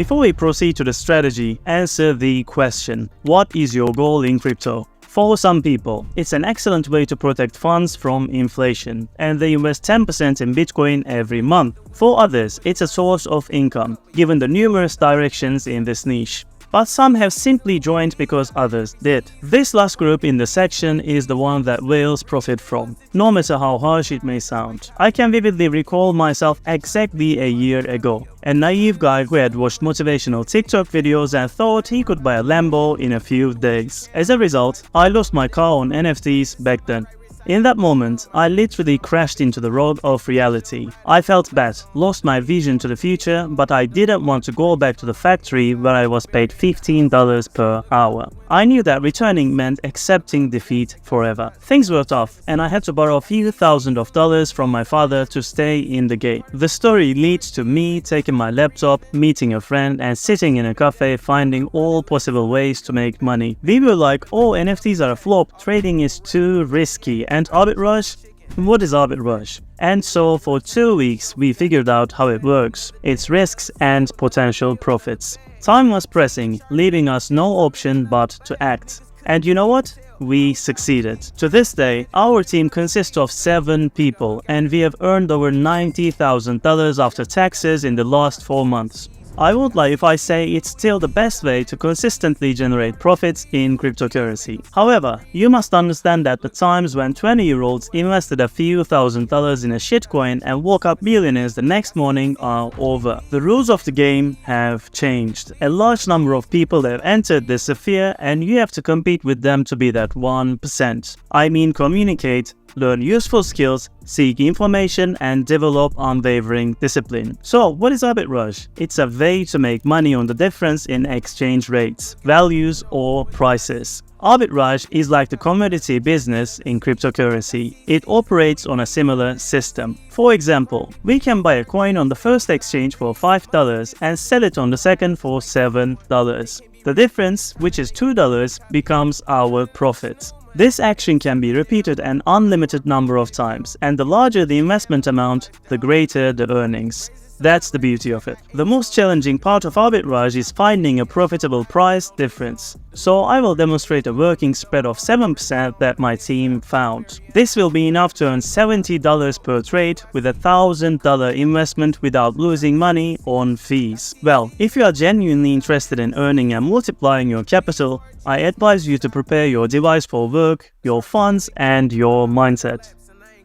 Before we proceed to the strategy, answer the question: what is your goal in crypto? For some people, it's an excellent way to protect funds from inflation, and they invest 10% in Bitcoin every month. For others, it's a source of income, given the numerous directions in this niche. But some have simply joined because others did. This last group in the section is the one that whales profit from, no matter how harsh it may sound. I can vividly recall myself exactly a year ago, a naive guy who had watched motivational TikTok videos and thought he could buy a Lambo in a few days. As a result, I lost my car on NFTs back then. In that moment, I literally crashed into the road of reality. I felt bad, lost my vision to the future, but I didn't want to go back to the factory where I was paid $15 per hour. I knew that returning meant accepting defeat forever. Things were tough, and I had to borrow a few $1,000s from my father to stay in the game. The story leads to me taking my laptop, meeting a friend, and sitting in a cafe finding all possible ways to make money. We were like, oh, NFTs are a flop, trading is too risky. And arbitrage? What is arbitrage? And so for 2 weeks we figured out how it works, its risks and potential profits. Time was pressing, leaving us no option but to act. And you know what? We succeeded. To this day, our team consists of 7 people, and we have earned over $90,000 after taxes in the last 4 months. I won't lie if I say it's still the best way to consistently generate profits in cryptocurrency. However, you must understand that the times when 20-year-olds invested a few $1,000s in a shitcoin and woke up millionaires the next morning are over. The rules of the game have changed. A large number of people have entered this sphere, and you have to compete with them to be that 1%. I mean, communicate, learn useful skills, seek information, and develop unwavering discipline. So, what is arbitrage? It's a way to make money on the difference in exchange rates, values, or prices. Arbitrage is like the commodity business in cryptocurrency. It operates on a similar system. For example, we can buy a coin on the first exchange for $5 and sell it on the second for $7. The difference, which is $2, becomes our profit. This action can be repeated an unlimited number of times, and the larger the investment amount, the greater the earnings. That's the beauty of it. The most challenging part of arbitrage is finding a profitable price difference. So I will demonstrate a working spread of 7% that my team found. This will be enough to earn $70 per trade with a $1,000 investment without losing money on fees. Well, if you are genuinely interested in earning and multiplying your capital, I advise you to prepare your device for work, your funds, and your mindset.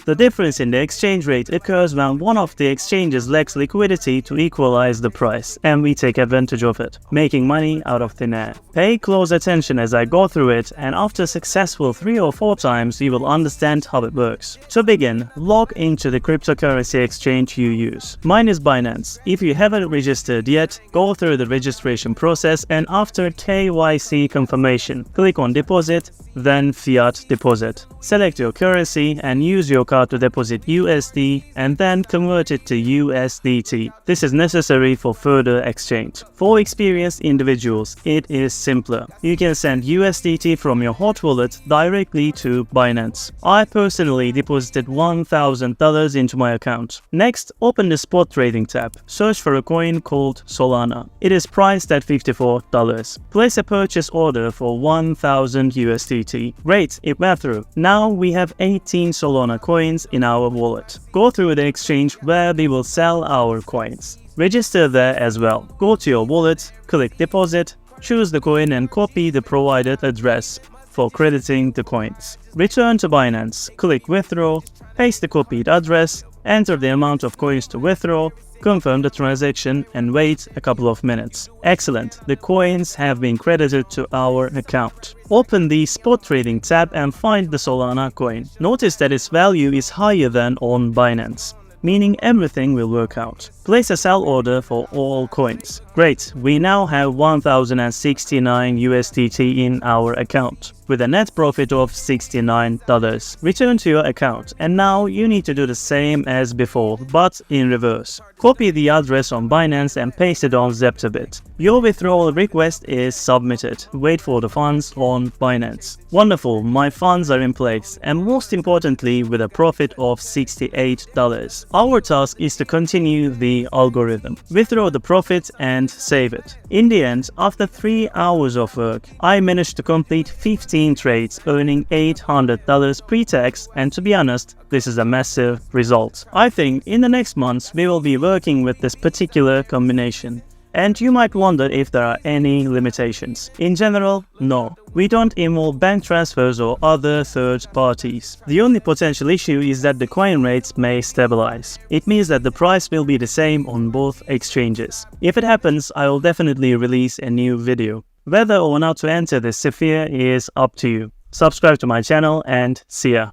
The difference in the exchange rate occurs when one of the exchanges lacks liquidity to equalize the price, and we take advantage of it, making money out of thin air. Pay close attention as I go through it, and after successful 3 or 4 times, you will understand how it works. To begin, log into the cryptocurrency exchange you use. Mine is Binance. If you haven't registered yet, go through the registration process, and after KYC confirmation, click on deposit, then fiat deposit. Select your currency and use your card to deposit USD and then convert it to USDT. This is necessary for further exchange. For experienced individuals, it is simpler. You can send USDT from your hot wallet directly to Binance. I personally deposited $1,000 into my account. Next, open the spot trading tab. Search for a coin called Solana. It is priced at $54. Place a purchase order for 1,000 USDT. Great, it went through. Now we have 18 Solana coins in our wallet. Go through the exchange where we will sell our coins. Register there as well. Go to your wallet, click deposit, choose the coin and copy the provided address for crediting the coins. Return to Binance, click withdraw, paste the copied address, enter the amount of coins to withdraw, confirm the transaction and wait a couple of minutes. Excellent, the coins have been credited to our account. Open the spot trading tab and find the Solana coin. Notice that its value is higher than on Binance, meaning everything will work out. Place a sell order for all coins. Great, we now have 1,069 USDT in our account, with a net profit of $69. Return to your account, and now you need to do the same as before, but in reverse. Copy the address on Binance and paste it on Zeptabit. Your withdrawal request is submitted. Wait for the funds on Binance. Wonderful, my funds are in place, and most importantly with a profit of $68. Our task is to continue the algorithm. Withdraw the profit and and save it. In the end, after 3 hours of work, I managed to complete 15 trades, earning $800 pre-tax, and to be honest, this is a massive result. I think in the next months we will be working with this particular combination. And you might wonder if there are any limitations. In general, no. We don't involve bank transfers or other third parties. The only potential issue is that the coin rates may stabilize. It means that the price will be the same on both exchanges. If it happens, I will definitely release a new video. Whether or not to enter this sphere is up to you. Subscribe to my channel and see ya.